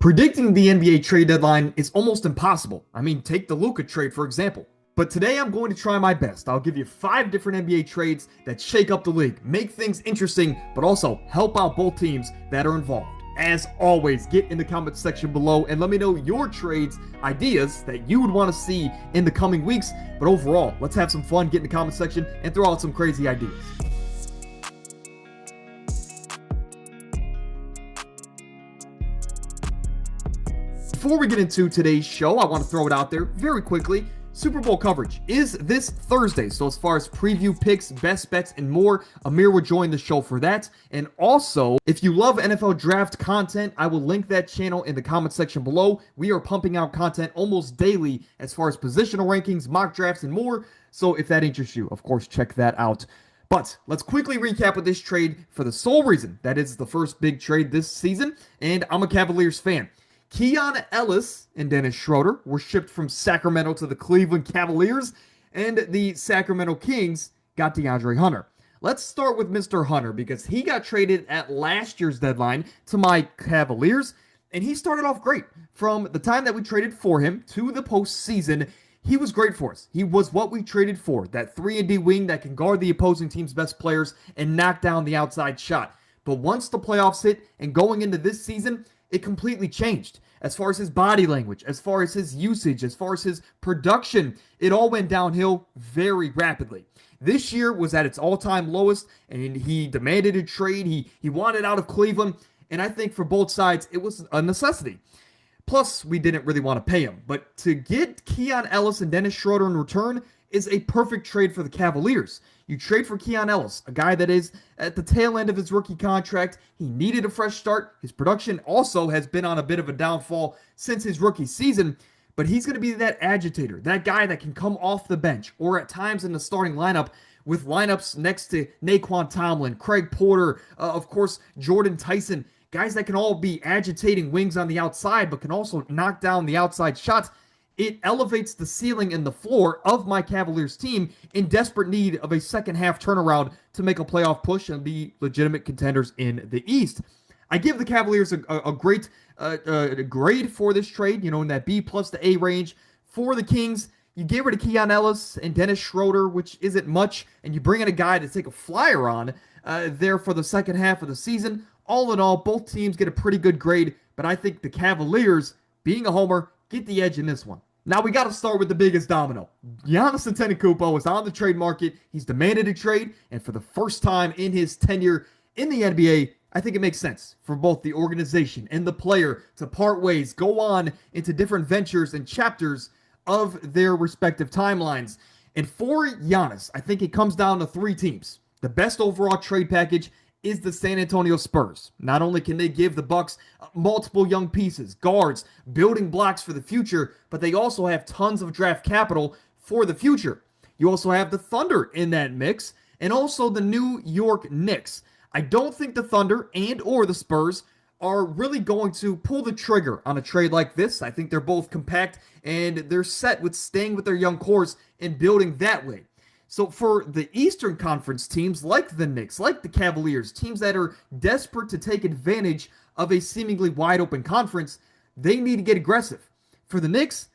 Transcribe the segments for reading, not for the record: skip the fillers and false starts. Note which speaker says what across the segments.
Speaker 1: Predicting the NBA trade deadline is almost impossible. I mean, take the Luka trade, for example. But today I'm going to try my best. I'll give you 5 different NBA trades that shake up the league, make things interesting, but also help out both teams that are involved. As always, get in the comment section below and let me know your trades, ideas that you would want to see in the coming weeks. But overall, let's have some fun, get in the comment section, and throw out some crazy ideas. Before we get into today's show, I want to throw it out there very quickly. Super Bowl coverage is this Thursday. So as far as preview picks, best bets, and more, Amir will join the show for that. And also, if you love NFL draft content, I will link that channel in the comment section below. We are pumping out content almost daily as far as positional rankings, mock drafts, and more. So if that interests you, of course, check that out. But let's quickly recap with this trade for the sole reason that is the first big trade this season. And I'm a Cavaliers fan. Keon Ellis and Dennis Schroeder were shipped from Sacramento to the Cleveland Cavaliers, and the Sacramento Kings got DeAndre Hunter. Let's start with Mr. Hunter because he got traded at last year's deadline to my Cavaliers, and he started off great. From the time that we traded for him to the postseason, he was great for us. He was what we traded for, that 3-and-D wing that can guard the opposing team's best players and knock down the outside shot. But once the playoffs hit and going into this season, it completely changed. As far as his body language, as far as his usage, as far as his production, it all went downhill very rapidly. This year was at its all-time lowest, and he demanded a trade. He wanted out of Cleveland, and I think for both sides, it was a necessity. Plus, we didn't really want to pay him. But to get Keon Ellis and Dennis Schroeder in return is a perfect trade for the Cavaliers. You trade for Keon Ellis, a guy that is at the tail end of his rookie contract. He needed a fresh start. His production also has been on a bit of a downfall since his rookie season, but he's going to be that agitator, that guy that can come off the bench or at times in the starting lineup with lineups next to Naquan Tomlin, Craig Porter, of course, Jordan Tyson, guys that can all be agitating wings on the outside but can also knock down the outside shots. It elevates the ceiling and the floor of my Cavaliers team in desperate need of a second half turnaround to make a playoff push and be legitimate contenders in the East. I give the Cavaliers a great grade for this trade, in that B plus to A range. For the Kings, you get rid of Keon Ellis and Dennis Schroeder, which isn't much, and you bring in a guy to take a flyer on there for the second half of the season. All in all, both teams get a pretty good grade, but I think the Cavaliers, being a homer, get the edge in this one. Now we got to start with the biggest domino. Giannis Antetokounmpo is on the trade market. He's demanded a trade, and for the first time in his tenure in the NBA, I think it makes sense for both the organization and the player to part ways, go on into different ventures and chapters of their respective timelines. And for Giannis, I think it comes down to 3 teams. The best overall trade package is the San Antonio Spurs. Not only can they give the Bucks multiple young pieces, guards, building blocks for the future, but they also have tons of draft capital for the future. You also have the Thunder in that mix, and also the New York Knicks. I don't think the Thunder and or the Spurs are really going to pull the trigger on a trade like this. I think they're both compact, and they're set with staying with their young cores and building that way. So for the Eastern Conference teams like the Knicks, like the Cavaliers, teams that are desperate to take advantage of a seemingly wide open conference, they need to get aggressive. For the Knicks,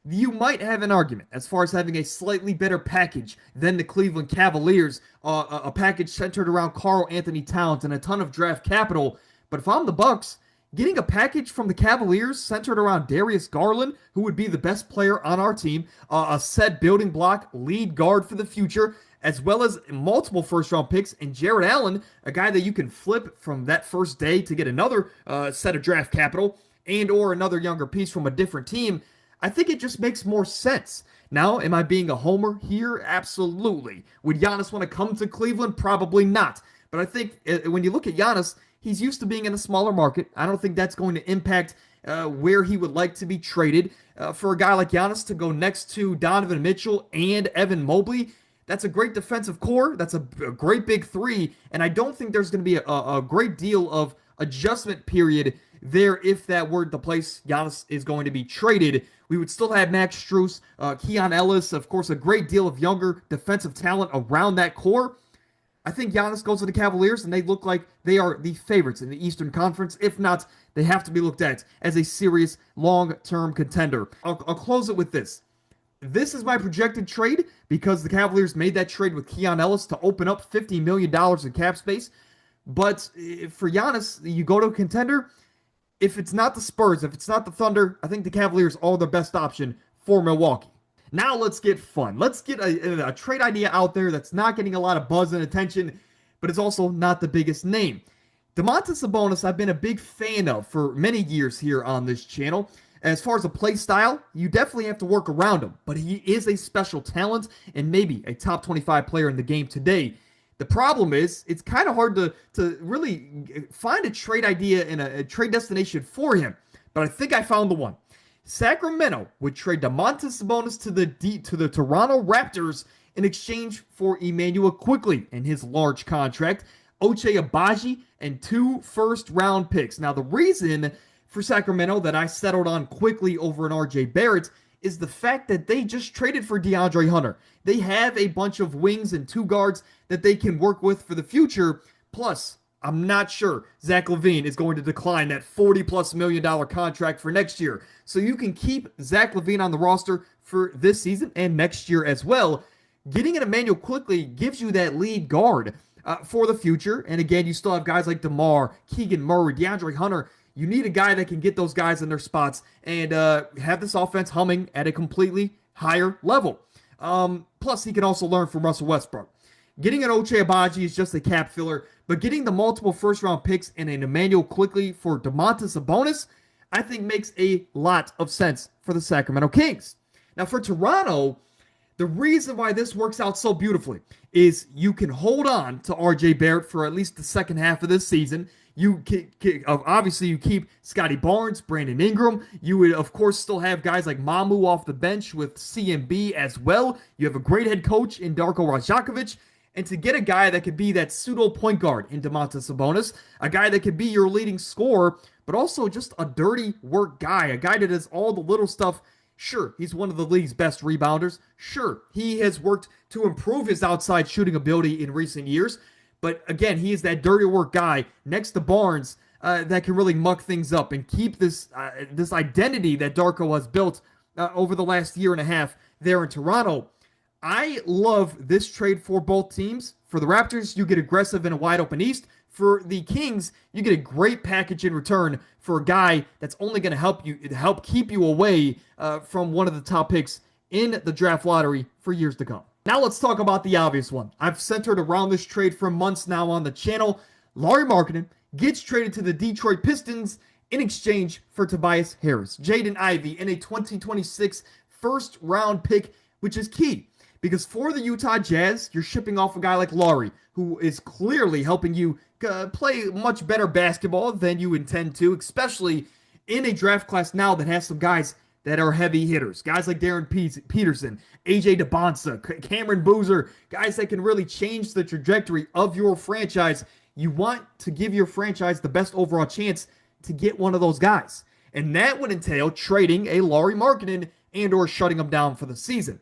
Speaker 1: you might have an argument as far as having a slightly better package than the Cleveland Cavaliers, a package centered around Karl Anthony Towns and a ton of draft capital. But if I'm the Bucks, getting a package from the Cavaliers centered around Darius Garland, who would be the best player on our team, a set building block, lead guard for the future, as well as multiple first-round picks, and Jared Allen, a guy that you can flip from that first day to get another set of draft capital, and or another younger piece from a different team, I think it just makes more sense. Now, am I being a homer here? Absolutely. Would Giannis want to come to Cleveland? Probably not. But I think when you look at Giannis, he's used to being in a smaller market. I don't think that's going to impact where he would like to be traded. For a guy like Giannis to go next to Donovan Mitchell and Evan Mobley, that's a great defensive core. That's a great big 3. And I don't think there's going to be a great deal of adjustment period there if that were the place Giannis is going to be traded. We would still have Max Strus, Keon Ellis, of course, a great deal of younger defensive talent around that core. I think Giannis goes to the Cavaliers, and they look like they are the favorites in the Eastern Conference. If not, they have to be looked at as a serious long-term contender. I'll close it with this. This is my projected trade because the Cavaliers made that trade with Keon to open up $50 million in cap space. But for Giannis, you go to a contender. If it's not the Spurs, if it's not the Thunder, I think the Cavaliers are the best option for Milwaukee. Now let's get fun. Let's get a trade idea out there that's not getting a lot of buzz and attention, but it's also not the biggest name. Domantas Sabonis, I've been a big fan of for many years here on this channel. As far as a play style, you definitely have to work around him, but he is a special talent and maybe a top 25 player in the game today. The problem is, it's kind of hard to really find a trade idea and a trade destination for him, but I think I found the one. Sacramento would trade Domantas Sabonis to the Toronto Raptors in exchange for Immanuel Quickley and his large contract, Ochai Agbaji, and 2 first-round picks. Now, the reason for Sacramento that I settled on Quickley over an RJ Barrett is the fact that they just traded for DeAndre Hunter. They have a bunch of wings and 2 guards that they can work with for the future. Plus, I'm not sure Zach LaVine is going to decline that $40+ million contract for next year. So you can keep Zach LaVine on the roster for this season and next year as well. Getting an Immanuel Quickley gives you that lead guard for the future. And again, you still have guys like DeMar, Keegan Murray, DeAndre Hunter. You need a guy that can get those guys in their spots and have this offense humming at a completely higher level. Plus, he can also learn from Russell Westbrook. Getting an Ochai Agbaji is just a cap filler, but getting the multiple first-round picks and an Immanuel Quickley for Domantas Sabonis, I think makes a lot of sense for the Sacramento Kings. Now, for Toronto, the reason why this works out so beautifully is you can hold on to RJ Barrett for at least the second half of this season. Obviously, you keep Scotty Barnes, Brandon Ingram. You would, of course, still have guys like Mamu off the bench with CMB as well. You have a great head coach in Darko Rajakovic. And to get a guy that could be that pseudo point guard in Domantas Sabonis, a guy that could be your leading scorer, but also just a dirty work guy, a guy that does all the little stuff. Sure, he's one of the league's best rebounders. Sure, he has worked to improve his outside shooting ability in recent years. But again, he is that dirty work guy next to Barnes that can really muck things up and keep this identity that Darko has built over the last year and a half there in Toronto. I love this trade for both teams. For the Raptors, you get aggressive in a wide open East. For the Kings, you get a great package in return for a guy that's only going to help keep you away from one of the top picks in the draft lottery for years to come. Now let's talk about the obvious one. I've centered around this trade for months now on the channel. Lauri Markkanen gets traded to the Detroit Pistons in exchange for Tobias Harris, Jaden Ivey, and a 2026 first-round pick, which is key. Because for the Utah Jazz, you're shipping off a guy like Lauri, who is clearly helping you play much better basketball than you intend to, especially in a draft class now that has some guys that are heavy hitters. Guys like Darren Peterson, AJ DeBonsa, Cameron Boozer, guys that can really change the trajectory of your franchise. You want to give your franchise the best overall chance to get one of those guys. And that would entail trading a Lauri Markkanen and or shutting him down for the season.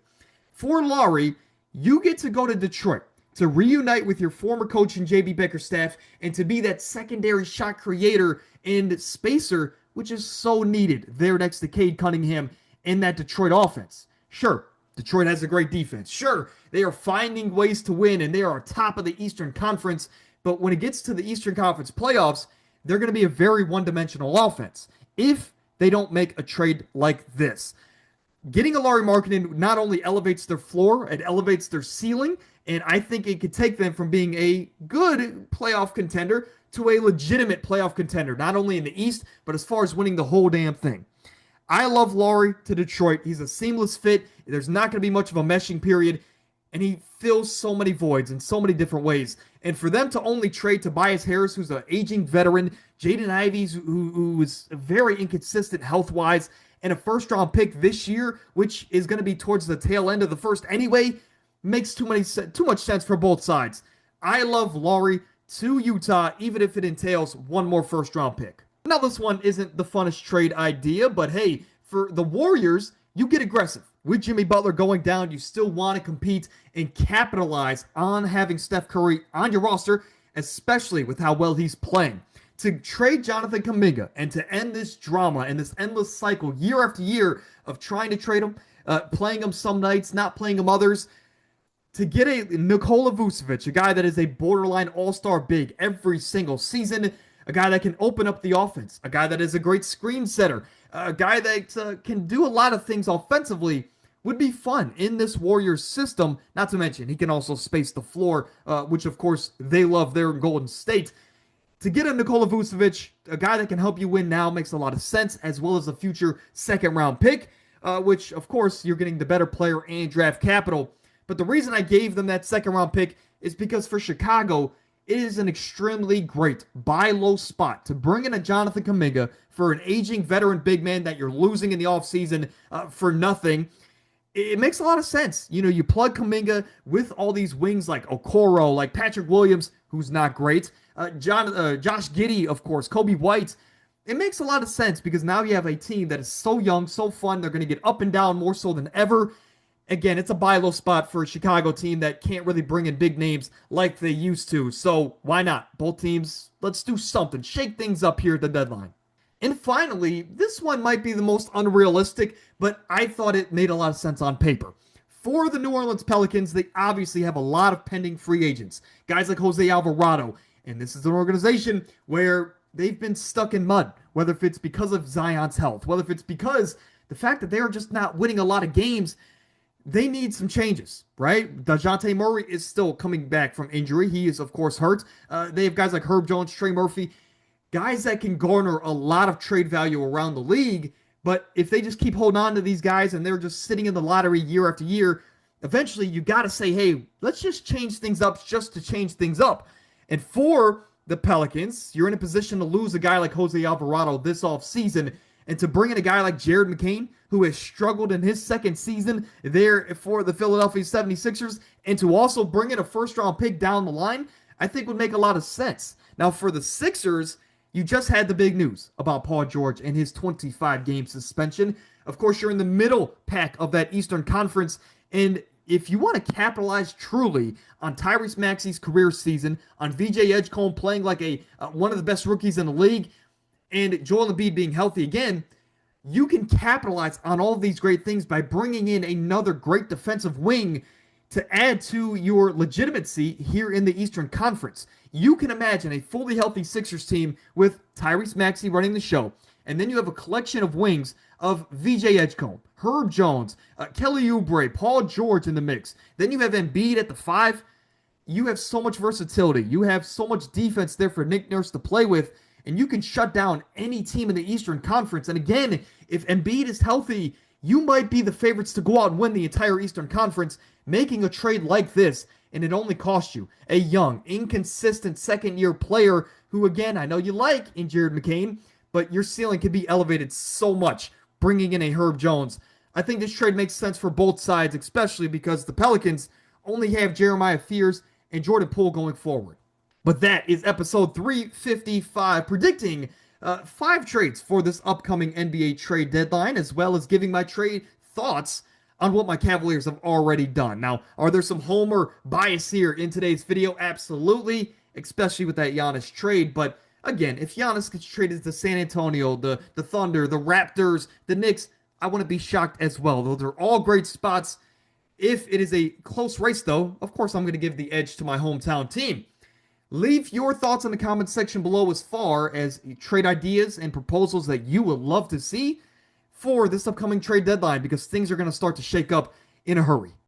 Speaker 1: For Lauri, you get to go to Detroit to reunite with your former coach and JB Bickerstaff and to be that secondary shot creator and spacer, which is so needed there next to Cade Cunningham in that Detroit offense. Sure, Detroit has a great defense. Sure, they are finding ways to win and they are top of the Eastern Conference. But when it gets to the Eastern Conference playoffs, they're going to be a very one-dimensional offense if they don't make a trade like this. Getting a Lauri Markkanen not only elevates their floor, it elevates their ceiling, and I think it could take them from being a good playoff contender to a legitimate playoff contender, not only in the East, but as far as winning the whole damn thing. I love Lauri to Detroit. He's a seamless fit. There's not going to be much of a meshing period, and he fills so many voids in so many different ways. And for them to only trade Tobias Harris, who's an aging veteran, Jaden Ivey, who is very inconsistent health-wise, and a first-round pick this year, which is going to be towards the tail end of the first anyway, makes too much sense for both sides. I love Lauri to Utah, even if it entails one more first-round pick. Now, this one isn't the funnest trade idea, but hey, for the Warriors, you get aggressive. With Jimmy Butler going down, you still want to compete and capitalize on having Steph Curry on your roster, especially with how well he's playing. To trade Jonathan Kuminga and to end this drama and this endless cycle year after year of trying to trade him, playing him some nights, not playing him others, to get a Nikola Vucevic, a guy that is a borderline all-star big every single season, a guy that can open up the offense, a guy that is a great screen setter, a guy that can do a lot of things offensively, would be fun in this Warriors system. Not to mention, he can also space the floor, which of course they love there in Golden State. To get a Nikola Vucevic, a guy that can help you win now, makes a lot of sense, as well as a future second-round pick, which of course you're getting the better player and draft capital. But the reason I gave them that second-round pick is because for Chicago, it is an extremely great buy low spot to bring in a Jonathan Kuminga for an aging veteran big man that you're losing in the offseason for nothing. It makes a lot of sense. You know, you plug Kuminga with all these wings like Okoro, like Patrick Williams, who's not great, Josh Giddey, of course, Kobe White. It makes a lot of sense because now you have a team that is so young, so fun. They're going to get up and down more so than ever. Again, it's a buy low spot for a Chicago team that can't really bring in big names like they used to. So why not? Both teams, let's do something. Shake things up here at the deadline. And finally, this one might be the most unrealistic, but I thought it made a lot of sense on paper. For the New Orleans Pelicans, they obviously have a lot of pending free agents. Guys like Jose Alvarado. And this is an organization where they've been stuck in mud, whether if it's because of Zion's health, whether if it's because the fact that they're just not winning a lot of games. They need some changes, right? DeJounte Murray is still coming back from injury. He is, of course, hurt. They have guys like Herb Jones, Trey Murphy, guys that can garner a lot of trade value around the league. But if they just keep holding on to these guys and they're just sitting in the lottery year after year, eventually you got to say, hey, let's just change things up just to change things up. And for the Pelicans, you're in a position to lose a guy like Jose Alvarado this offseason and to bring in a guy like Jared McCain, who has struggled in his second season there for the Philadelphia 76ers, and to also bring in a first-round pick down the line, I think would make a lot of sense. Now, for the Sixers, you just had the big news about Paul George and his 25-game suspension. Of course, you're in the middle pack of that Eastern Conference, and if you want to capitalize truly on Tyrese Maxey's career season, on VJ Edgecombe playing like one of the best rookies in the league, and Joel Embiid being healthy again, you can capitalize on all of these great things by bringing in another great defensive wing to add to your legitimacy here in the Eastern Conference. You can imagine a fully healthy Sixers team with Tyrese Maxey running the show, and then you have a collection of wings of VJ Edgecombe, Herb Jones, Kelly Oubre, Paul George in the mix. Then you have Embiid at the 5. You have so much versatility. You have so much defense there for Nick Nurse to play with, and you can shut down any team in the Eastern Conference. And again, if Embiid is healthy, you might be the favorites to go out and win the entire Eastern Conference, making a trade like this, and it only costs you a young, inconsistent second-year player who, again, I know you like in Jared McCain, but your ceiling can be elevated so much bringing in a Herb Jones. I think this trade makes sense for both sides, especially because the Pelicans only have Jeremiah Fears and Jordan Poole going forward. But that is episode 355, predicting 5 trades for this upcoming NBA trade deadline, as well as giving my trade thoughts on what my Cavaliers have already done. Now, are there some homer bias here in today's video? Absolutely, especially with that Giannis trade. But again, if Giannis gets traded to San Antonio, the Thunder, the Raptors, the Knicks, I wouldn't be shocked as well. Those are all great spots. If it is a close race, though, of course I'm going to give the edge to my hometown team. Leave your thoughts in the comments section below as far as trade ideas and proposals that you would love to see for this upcoming trade deadline, because things are going to start to shake up in a hurry.